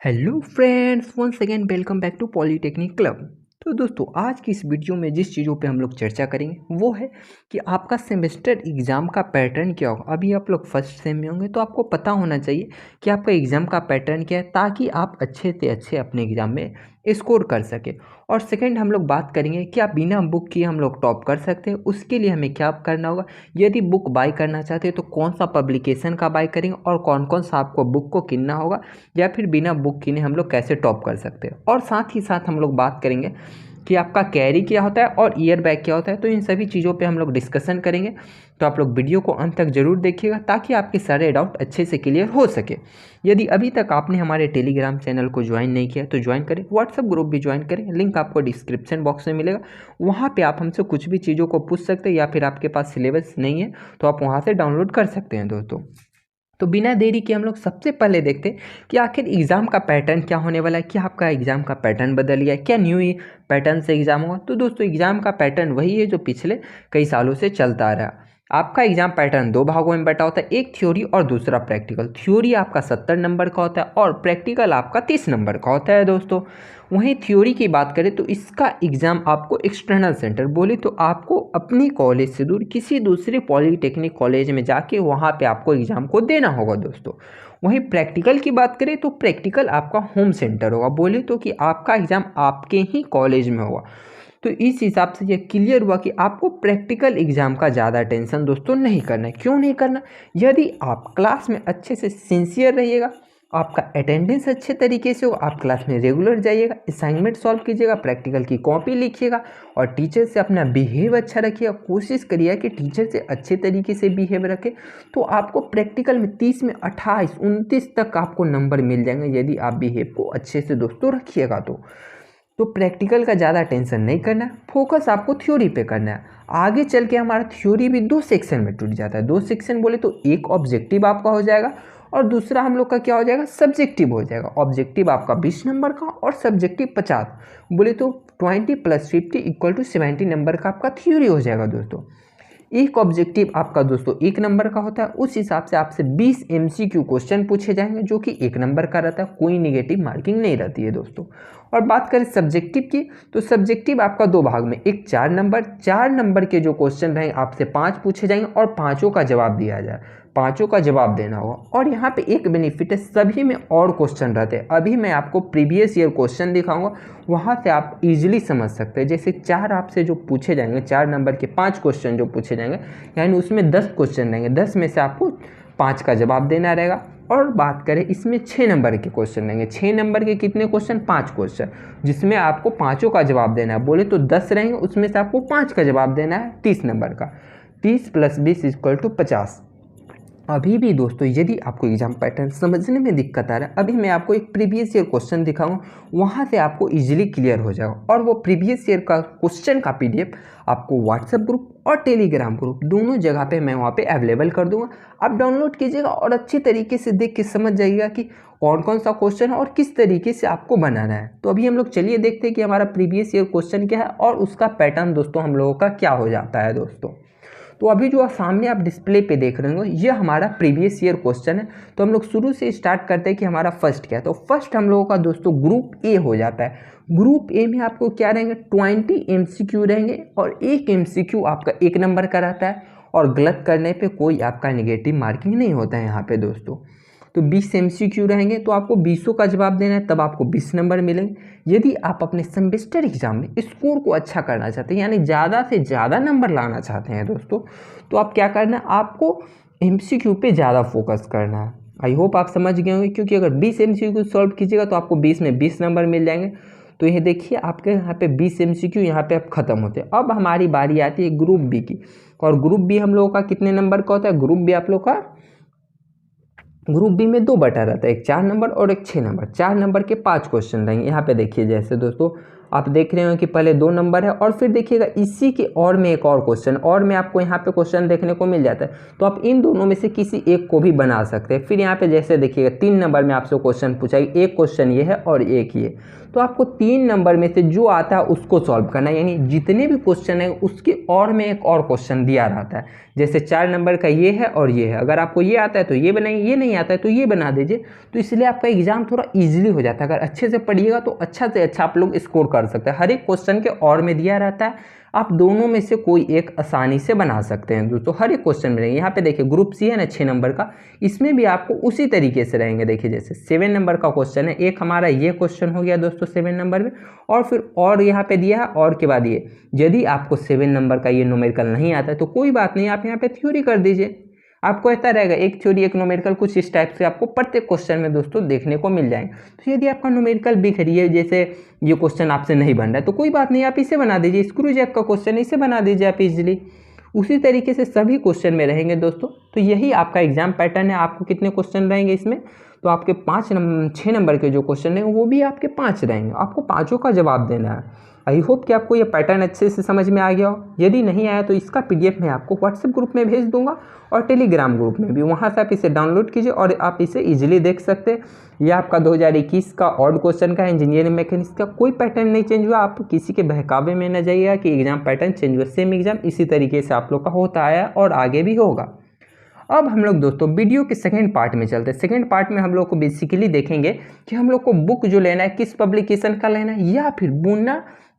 Hello friends, once again welcome back to polytechnic club. तो दोस्तों, आज की इस वीडियो में जिस चीज़ों पे हम लोग चर्चा करेंगे वो है कि आपका सेमेस्टर एग्ज़ाम का पैटर्न क्या होगा। अभी आप लोग फर्स्ट सेम में होंगे तो आपको पता होना चाहिए कि आपका एग्ज़ाम का पैटर्न क्या है, ताकि आप अच्छे से अच्छे अपने एग्ज़ाम में स्कोर कर सकें। और सेकंड, हम लोग बात करेंगे कि आप बिना बुक किए हम लोग टॉप कर सकते हैं। उसके लिए हमें क्या करना होगा, यदि बुक बाय करना चाहते हैं तो कौन सा पब्लिकेशन का बाय करेंगे और कौन कौन सा आपको बुक को किनना होगा, या फिर बिना बुक किने हम लोग कैसे टॉप कर सकते हैं। और साथ ही साथ हम लोग बात करेंगे कि आपका कैरी क्या होता है और ईयर बैग क्या होता है। तो इन सभी चीज़ों पे हम लोग डिस्कशन करेंगे। तो आप लोग वीडियो को अंत तक जरूर देखिएगा ताकि आपके सारे डाउट अच्छे से क्लियर हो सके। यदि अभी तक आपने हमारे टेलीग्राम चैनल को ज्वाइन नहीं किया तो ज्वाइन करें, व्हाट्सएप ग्रुप भी ज्वाइन करें, लिंक आपको डिस्क्रिप्शन बॉक्स में मिलेगा। वहाँ पे आप हमसे कुछ भी चीज़ों को पूछ सकते हैं, या फिर आपके पास सिलेबस नहीं है तो आप वहाँ से डाउनलोड कर सकते हैं दोस्तों। तो बिना देरी के हम लोग सबसे पहले देखते हैं कि आखिर एग्ज़ाम का पैटर्न क्या होने वाला है। क्या आपका एग्ज़ाम का पैटर्न बदल गया है, क्या न्यू पैटर्न से एग्ज़ाम होगा। तो दोस्तों, एग्ज़ाम का पैटर्न वही है जो पिछले कई सालों से चलता आ रहा है। आपका एग्ज़ाम पैटर्न दो भागों में बटा होता है, एक थ्योरी और दूसरा प्रैक्टिकल। थ्योरी आपका 70 नंबर का होता है और प्रैक्टिकल आपका 30 नंबर का होता है दोस्तों। वहीं थ्योरी की बात करें तो इसका एग्ज़ाम आपको एक्सटर्नल सेंटर, बोले तो आपको अपनी कॉलेज से दूर किसी दूसरे पॉलीटेक्निक कॉलेज में जाके वहाँ पे आपको एग्ज़ाम को देना होगा दोस्तों। वहीं प्रैक्टिकल की बात करें तो प्रैक्टिकल आपका होम सेंटर होगा, बोले तो कि आपका एग्ज़ाम आपके ही कॉलेज में होगा। तो इस हिसाब से ये क्लियर हुआ कि आपको प्रैक्टिकल एग्ज़ाम का ज़्यादा टेंशन दोस्तों नहीं करना है। क्यों नहीं करना? यदि आप क्लास में अच्छे से सिंसियर रहिएगा, आपका अटेंडेंस अच्छे तरीके से हो, आप क्लास में रेगुलर जाइएगा, असाइनमेंट सॉल्व कीजिएगा, प्रैक्टिकल की कॉपी लिखिएगा और टीचर से अपना बिहेव अच्छा रखिएगा। कोशिश करिए कि टीचर से अच्छे तरीके से बिहेव रखें, तो आपको प्रैक्टिकल में 30 में 28 29 तक आपको नंबर मिल जाएंगे, यदि आप बिहेव को अच्छे से दोस्तों रखिएगा तो प्रैक्टिकल का ज़्यादा टेंशन नहीं करना है, फोकस आपको थ्योरी पे करना है। आगे चल के हमारा थ्योरी भी दो सेक्शन में टूट जाता है। दो सेक्शन बोले तो एक ऑब्जेक्टिव आपका हो जाएगा और दूसरा हम लोग का क्या हो जाएगा, सब्जेक्टिव हो जाएगा। ऑब्जेक्टिव आपका 20 नंबर का और सब्जेक्टिव 50, बोले तो 20 + 50 = 70 नंबर का आपका थ्योरी हो जाएगा दोस्तों। एक ऑब्जेक्टिव आपका दोस्तों 1 नंबर का होता है। उस हिसाब से आपसे 20 MCQ क्वेश्चन पूछे जाएंगे जो कि 1 नंबर का रहता है, कोई निगेटिव मार्किंग नहीं रहती है दोस्तों। और बात करें सब्जेक्टिव की, तो सब्जेक्टिव आपका दो भाग में, एक 4 नंबर के जो क्वेश्चन रहेंगे आपसे 5 पूछे जाएंगे और पाँचों का जवाब दिया जाए, पाँचों का जवाब देना होगा। और यहाँ पे एक बेनिफिट है, सभी में और क्वेश्चन रहते हैं। अभी मैं आपको प्रीवियस ईयर क्वेश्चन दिखाऊंगा, वहाँ से आप इजीली समझ सकते हैं। जैसे 4 आपसे जो पूछे जाएंगे, 4 नंबर के 5 क्वेश्चन जो पूछे जाएंगे, यानी उसमें 10 क्वेश्चन रहेंगे, 10 में से आपको 5 का जवाब देना रहेगा। और बात करें इसमें 6 नंबर के क्वेश्चन रहेंगे। 6 नंबर के कितने क्वेश्चन? 5 क्वेश्चन, जिसमें आपको पाँचों का जवाब देना है। बोले तो 10 रहेंगे, उसमें से आपको 5 का जवाब देना है 30 नंबर का। 30 + 20 = 50। अभी भी दोस्तों, यदि आपको एग्जाम पैटर्न समझने में दिक्कत आ रहा है, अभी मैं आपको एक प्रीवियस ईयर क्वेश्चन दिखाऊंगा, वहाँ से आपको इजीली क्लियर हो जाएगा। और वो प्रीवियस ईयर का क्वेश्चन का PDF आपको व्हाट्सएप ग्रुप और टेलीग्राम ग्रुप दोनों जगह पे मैं वहाँ पे अवेलेबल कर दूंगा। आप डाउनलोड कीजिएगा और अच्छी तरीके से देख के समझ जाइएगा कि कौन कौन सा क्वेश्चन है और किस तरीके से आपको बनाना है। तो अभी हम लोग चलिए देखते हैं कि हमारा प्रीवियस ईयर क्वेश्चन क्या है और उसका पैटर्न दोस्तों हम लोगों का क्या हो जाता है दोस्तों। तो अभी जो सामने आप डिस्प्ले पे देख रहे हो, ये हमारा प्रीवियस ईयर क्वेश्चन है। तो हम लोग शुरू से स्टार्ट करते हैं कि हमारा फर्स्ट क्या है। तो फर्स्ट हम लोगों का दोस्तों ग्रुप ए हो जाता है। ग्रुप ए में आपको क्या रहेंगे, 20 MCQ रहेंगे और एक MCQ आपका 1 नंबर का रहता है और गलत करने पे कोई आपका नेगेटिव मार्किंग नहीं होता है यहाँ पे दोस्तों। तो 20 MCQ रहेंगे, तो आपको 20 का जवाब देना है, तब आपको 20 नंबर मिलेंगे। यदि आप अपने सेमेस्टर एग्जाम में स्कोर को अच्छा करना चाहते हैं, यानी ज़्यादा से ज़्यादा नंबर लाना चाहते हैं दोस्तों, तो आप क्या करना है, आपको MCQ पे ज़्यादा फोकस करना है। आई होप आप समझ गए होंगे, क्योंकि अगर 20 MCQ सॉल्व कीजिएगा तो आपको 20 में 20 नंबर मिल जाएंगे। तो ये देखिए, आपके यहाँ पे 20 MCQ यहाँ पे अब खत्म होते हैं। अब हमारी बारी आती है ग्रुप बी की। और ग्रुप बी हम लोगों का कितने नंबर का होता है? ग्रुप बी आप लोग का, ग्रुप बी में 2 बटा रहता है, एक 4 नंबर और एक 6 नंबर। 4 नंबर के 5 क्वेश्चन रहेंगे। यहाँ पे देखिए जैसे दोस्तों, आप देख रहे हो कि पहले 2 नंबर है और फिर देखिएगा इसी के और में एक और क्वेश्चन, और में आपको यहाँ पे क्वेश्चन देखने को मिल जाता है। तो आप इन दोनों में से किसी एक को भी बना सकते हैं। फिर यहाँ पे जैसे देखिएगा 3 नंबर में आपसे क्वेश्चन पूछा, एक क्वेश्चन ये है और एक ये, तो आपको 3 नंबर में से जो आता है उसको सॉल्व करना है, यानी जितने भी क्वेश्चन है उसके और में एक और क्वेश्चन दिया रहता है। जैसे 4 नंबर का ये है और ये है, अगर आपको ये आता है तो ये बनाइए, ये नहीं आता है तो ये बना दीजिए। तो इसलिए आपका एग्जाम थोड़ा ईजिली हो जाता है। अगर अच्छे से पढ़िएगा तो अच्छा से अच्छा आप लोग स्कोर कर सकते हैं। हर एक क्वेश्चन के और में दिया रहता है, आप दोनों में से कोई एक आसानी से बना सकते हैं दोस्तों। हर एक क्वेश्चन में रहेंगे। यहाँ पे देखिए ग्रुप सी है ना 6 नंबर का, इसमें भी आपको उसी तरीके से रहेंगे। देखिए जैसे 7 नंबर का क्वेश्चन है, एक हमारा ये क्वेश्चन हो गया दोस्तों 7 नंबर में, और फिर और यहाँ पे दिया है और के बाद ये। यदि आपको 7 नंबर का ये न्यूमेरिकल नहीं आता है तो कोई बात नहीं, आप यहाँ पे थ्योरी कर दीजिए। आपको ऐसा रहेगा एक थ्योरी एक न्यूमेरिकल, कुछ इस टाइप से आपको प्रत्येक क्वेश्चन में दोस्तों देखने को मिल जाएंगे। तो यदि आपका न्यूमेरिकल बिख रही है, जैसे ये क्वेश्चन आपसे नहीं बन रहा है, तो कोई बात नहीं, आप इसे बना दीजिए। स्क्रू जैक का क्वेश्चन इसे बना दीजिए आप इजीली। उसी तरीके से सभी क्वेश्चन में रहेंगे दोस्तों। तो यही आपका एग्जाम पैटर्न है। आपको कितने क्वेश्चन रहेंगे इसमें, तो आपके 6 नंबर के जो क्वेश्चन है वो भी आपके 5 रहेंगे, आपको पाँचों का जवाब देना है। आई होप कि आपको ये पैटर्न अच्छे से समझ में आ गया हो। यदि नहीं आया तो इसका पीडीएफ मैं आपको व्हाट्सएप ग्रुप में भेज दूंगा और टेलीग्राम ग्रुप में भी, वहाँ से आप इसे डाउनलोड कीजिए और आप इसे इजीली देख सकते हैं। यह आपका 2021 का ऑड क्वेश्चन का इंजीनियरिंग मैकेनिक्स का कोई पैटर्न नहीं चेंज हुआ। आप किसी के बहकावे में न जाइएगा कि एग्जाम पैटर्न चेंज हुआ, सेम एग्जाम इसी तरीके से आप लोग का होता आया और आगे भी होगा। अब हम लोग दोस्तों वीडियो के सेकंड पार्ट में चलते हैं। सेकंड पार्ट में हम लोग को बेसिकली देखेंगे कि हम लोग को बुक जो लेना है किस पब्लिकेशन का लेना है, या फिर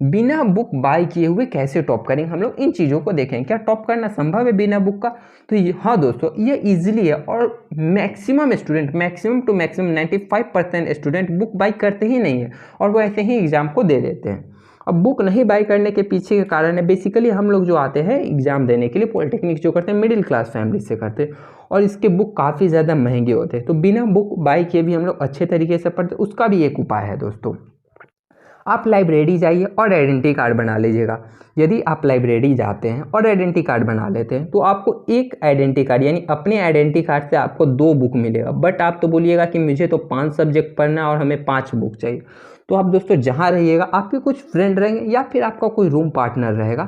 बिना बुक बाय किए हुए कैसे टॉप करेंगे। हम लोग इन चीज़ों को देखेंगे। क्या टॉप करना संभव है बिना बुक का, तो हाँ दोस्तों ये इजीली है। और maximum student, maximum to maximum 95% student book buy करते ही नहीं है और वो ऐसे ही एग्जाम को दे देते हैं। अब बुक नहीं बाय करने के पीछे के कारण है बेसिकली हम लोग जो आते हैं एग्जाम देने के लिए पॉलिटेक्निक जो करते हैं मिडिल क्लास फैमिली से करते हैं, और इसके बुक काफ़ी ज़्यादा महंगे होते हैं। तो बिना बुक बाय किए भी हम लोग अच्छे तरीके से पढ़ते, उसका भी एक उपाय है दोस्तों। आप लाइब्रेरी जाइए और आइडेंटिटी कार्ड बना लीजिएगा। यदि आप लाइब्रेरी जाते हैं और आइडेंटिटी कार्ड बना लेते हैं तो आपको एक आइडेंटिटी कार्ड यानी अपने आइडेंटिटी कार्ड से आपको 2 बुक मिलेगा। बट आप तो बोलिएगा कि मुझे तो 5 सब्जेक्ट पढ़ना और हमें 5 बुक चाहिए। तो आप दोस्तों जहाँ रहिएगा आपके कुछ फ्रेंड रहेंगे या फिर आपका कोई रूम पार्टनर रहेगा,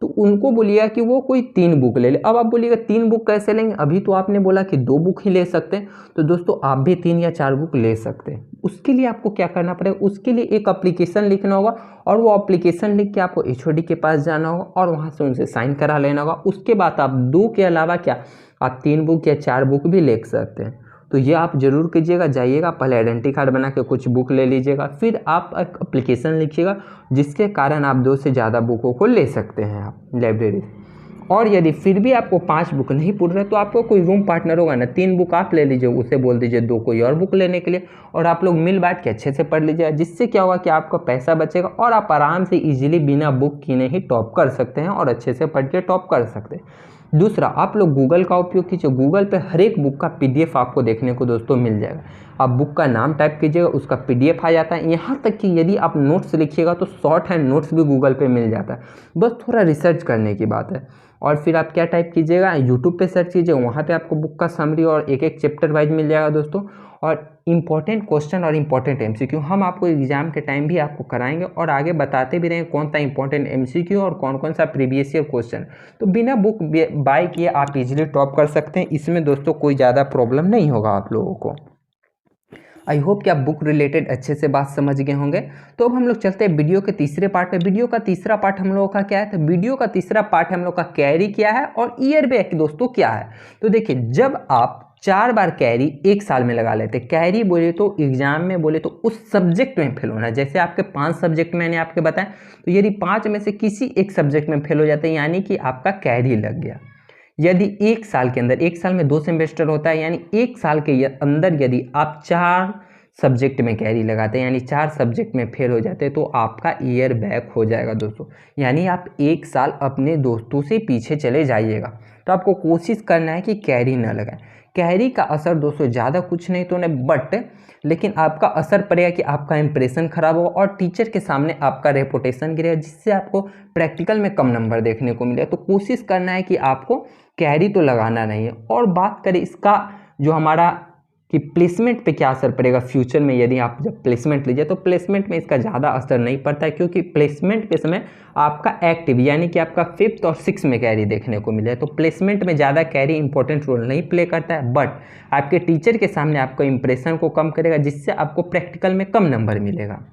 तो उनको बोलिएगा कि वो कोई 3 बुक ले ले। अब आप बोलिएगा 3 बुक कैसे लेंगे, अभी तो आपने बोला कि 2 बुक ही ले सकते हैं। तो दोस्तों आप भी 3 या 4 बुक ले सकते हैं। उसके लिए आपको क्या करना पड़ेगा, उसके लिए एक एप्लीकेशन लिखना होगा और वो एप्लीकेशन लिख के आपको एचओडी के पास जाना होगा और वहाँ से उनसे साइन करा लेना होगा। उसके बाद आप 2 के अलावा क्या आप 3 बुक या 4 बुक भी ले सकते हैं। तो ये आप जरूर कीजिएगा। जाइएगा पहले आइडेंटिटी कार्ड बना के कुछ बुक ले लीजिएगा, फिर आप एक एप्लीकेशन लिखिएगा जिसके कारण आप 2 से ज़्यादा बुकों को ले सकते हैं आप लाइब्रेरी। और यदि फिर भी आपको 5 बुक नहीं पूछ रहे तो आपको कोई रूम पार्टनर होगा ना, 3 बुक आप ले लीजिए, उसे बोल दीजिए 2 कोई और बुक लेने के लिए, और आप लोग मिल बांट के अच्छे से पढ़ लीजिएगा। जिससे क्या होगा कि आपका पैसा बचेगा और आप आराम से इजीली बिना बुक किए ही टॉप कर सकते हैं और अच्छे से पढ़ के टॉप कर सकते हैं। दूसरा, आप लोग गूगल का उपयोग कीजिए। गूगल पे हर एक बुक का पीडीएफ आपको देखने को दोस्तों मिल जाएगा। आप बुक का नाम टाइप कीजिएगा, उसका पीडीएफ आ जाता है। यहाँ तक कि यदि आप नोट्स लिखिएगा तो शॉर्ट हैंड नोट्स भी गूगल पे मिल जाता है, बस थोड़ा रिसर्च करने की बात है। और फिर आप क्या टाइप कीजिएगा, यूट्यूब पे सर्च कीजिए, वहाँ पे आपको बुक का समरी और एक एक चैप्टर वाइज मिल जाएगा दोस्तों। और इम्पॉर्टेंट क्वेश्चन और इम्पॉर्टेंट एमसीक्यू हम आपको एग्जाम के टाइम भी आपको कराएंगे और आगे बताते भी रहेंगे कौन सा इंपॉर्टेंट एमसीक्यू और कौन कौन सा प्रीवियस ईयर क्वेश्चन। तो बिना बुक बाय किए आप इजीली टॉप कर सकते हैं। इसमें दोस्तों कोई ज़्यादा प्रॉब्लम नहीं होगा आप लोगों को। आई होप कि आप बुक रिलेटेड अच्छे से बात समझ गए होंगे। तो अब हम लोग चलते हैं वीडियो के तीसरे पार्ट पे। वीडियो का तीसरा पार्ट हम लोगों का क्या है, तो वीडियो का तीसरा पार्ट हम लोग का कैरी क्या है और ईयर बैक दोस्तों क्या है। तो देखिए, जब आप 4 बार कैरी एक साल में लगा लेते, कैरी बोले तो एग्जाम में बोले तो उस सब्जेक्ट में फेल होना। जैसे आपके 5 सब्जेक्ट मैंने आपके बताया, तो यदि 5 में से किसी एक सब्जेक्ट में फेल हो जाते हैं यानी कि आपका कैरी लग गया। यदि एक साल के अंदर, एक साल में 2 सेमेस्टर होता है, यानी एक साल के अंदर यदि आप 4 सब्जेक्ट में कैरी लगाते हैं यानी 4 सब्जेक्ट में फेल हो जाते हैं तो आपका ईयर बैक हो जाएगा दोस्तों। यानी आप एक साल अपने दोस्तों से पीछे चले जाइएगा। तो आपको कोशिश करना है कि कैरी ना लगाएं। कैरी का असर दोस्तों ज़्यादा कुछ नहीं तो नहीं, बट लेकिन आपका असर पड़ेगा कि आपका इंप्रेशन खराब होगा और टीचर के सामने आपका रेपुटेशन गिरेगा, जिससे आपको प्रैक्टिकल में कम नंबर देखने को मिलेगा। तो कोशिश करना है कि आपको कैरी तो लगाना नहीं है। और बात करें इसका जो हमारा कि प्लेसमेंट पे क्या असर पड़ेगा फ्यूचर में। यदि आप जब प्लेसमेंट लीजिए तो प्लेसमेंट में इसका ज़्यादा असर नहीं पड़ता है, क्योंकि प्लेसमेंट के समय आपका एक्टिव यानी कि आपका 5th और 6th में कैरी देखने को मिले, तो प्लेसमेंट में ज़्यादा कैरी इंपॉर्टेंट रोल नहीं प्ले करता है, बट आपके टीचर के सामने आपको इंप्रेशन को कम करेगा, जिससे आपको प्रैक्टिकल में कम नंबर मिलेगा।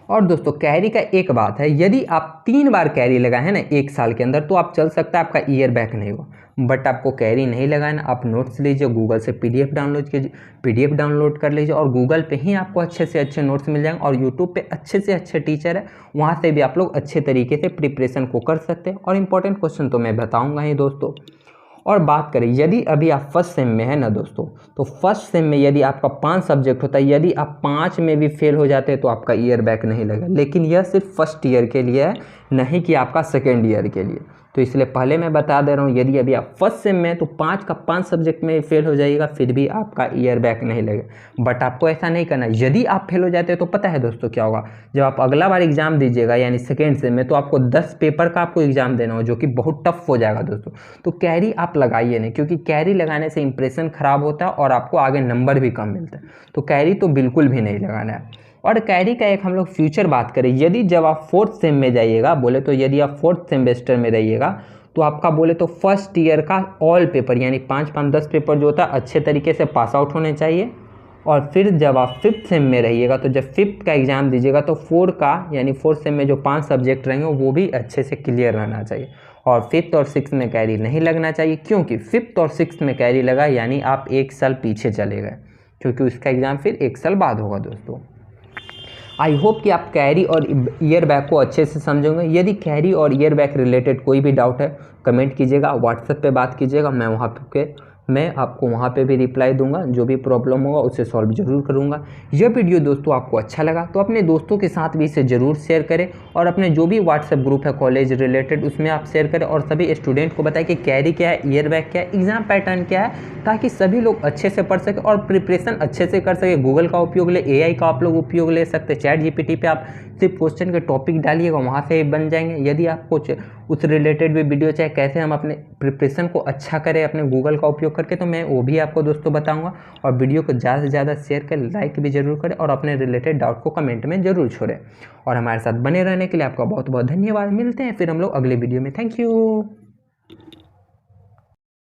और दोस्तों कैरी का एक बात है, यदि आप 3 बार कैरी लगाए हैं ना 1 साल के अंदर, तो आप चल सकता है आपका ईयर बैक नहीं होगा। बट आपको कैरी नहीं लगाना, आप नोट्स लीजिए, गूगल से पीडीएफ डाउनलोड कीजिए, पीडीएफ डाउनलोड कर लीजिए, और गूगल पे ही आपको अच्छे से अच्छे नोट्स मिल जाएंगे, और यूट्यूब पे अच्छे से अच्छे टीचर है, वहाँ से भी आप लोग अच्छे तरीके से प्रिपरेशन को कर सकते हैं। और इंपॉर्टेंट क्वेश्चन तो मैं बताऊँगा ही दोस्तों। और बात करें यदि अभी आप फर्स्ट सेम में है ना दोस्तों, तो फर्स्ट सेम में यदि आपका 5 सब्जेक्ट होता है, यदि आप 5 में भी फेल हो जाते हैं तो आपका ईयर बैक नहीं लगेगा। लेकिन यह सिर्फ फर्स्ट ईयर के लिए है, नहीं कि आपका सेकेंड ईयर के लिए। तो इसलिए पहले मैं बता दे रहा हूँ, यदि अभी आप फर्स्ट सेम में तो 5 का 5 सब्जेक्ट में फेल हो जाइएगा, फिर भी आपका ईयर बैक नहीं लगेगा। बट आपको ऐसा नहीं करना। यदि आप फेल हो जाते हैं तो पता है दोस्तों क्या होगा, जब आप अगला बार एग्जाम दीजिएगा यानी सेकेंड सेम में, तो आपको 10 पेपर का आपको एग्जाम देना हो, जो कि बहुत टफ हो जाएगा दोस्तों। तो कैरी आप लगाइए नहीं, क्योंकि कैरी लगाने से इंप्रेशन खराब होता है और आपको आगे नंबर भी कम मिलता है। तो कैरी तो बिल्कुल भी नहीं लगाना है। और कैरी का एक हम लोग फ्यूचर बात करें, यदि जब आप 4th सेम में जाइएगा, बोले तो यदि आप 4th सेमेस्टर में रहिएगा, तो आपका बोले तो फर्स्ट ईयर का ऑल पेपर यानी 5-5-10 पेपर जो होता है अच्छे तरीके से पास आउट होने चाहिए। और फिर जब आप 5th सेम में रहिएगा, तो जब 5th का एग्ज़ाम दीजिएगा तो 4 का यानी 4th सेम में जो 5 सब्जेक्ट रहेंगे वो भी अच्छे से क्लियर रहना चाहिए। और 5th और 6th में कैरी नहीं लगना चाहिए, क्योंकि 5th और 6th में कैरी लगा यानी आप 1 साल पीछे चले गए, क्योंकि उसका एग्ज़ाम फिर 1 साल बाद होगा दोस्तों। आई होप कि आप कैरी और ईयर बैक को अच्छे से समझोगे। यदि कैरी और ईयर बैक रिलेटेड कोई भी डाउट है, कमेंट कीजिएगा, व्हाट्सएप पे बात कीजिएगा, मैं आपको वहाँ पे भी रिप्लाई दूंगा। जो भी प्रॉब्लम होगा उसे सॉल्व जरूर करूँगा। यह वीडियो दोस्तों आपको अच्छा लगा तो अपने दोस्तों के साथ भी इसे ज़रूर शेयर करें, और अपने जो भी व्हाट्सएप ग्रुप है कॉलेज रिलेटेड उसमें आप शेयर करें, और सभी स्टूडेंट को बताएं कि कैरी क्या है, ईयर बैक क्या है, एग्जाम पैटर्न क्या है, ताकि सभी लोग अच्छे से पढ़ सकें और प्रिपरेशन अच्छे से कर सके। गूगल का उपयोग ले, AI का आप लोग उपयोग ले सकते हैं, ChatGPT पे आप सिर्फ क्वेश्चन के टॉपिक डालिएगा, वहाँ से ही बन जाएंगे। यदि आपको उस रिलेटेड भी वीडियो चाहे कैसे हम अपने प्रिपरेशन को अच्छा करें अपने गूगल का उपयोग करके, तो मैं वो भी आपको दोस्तों बताऊंगा। और वीडियो को ज़्यादा से ज़्यादा शेयर करें, लाइक भी जरूर करें, और अपने रिलेटेड डाउट को कमेंट में जरूर छोड़ें। और हमारे साथ बने रहने के लिए आपका बहुत बहुत धन्यवाद। मिलते हैं फिर हम लोग अगले वीडियो में। Thank you.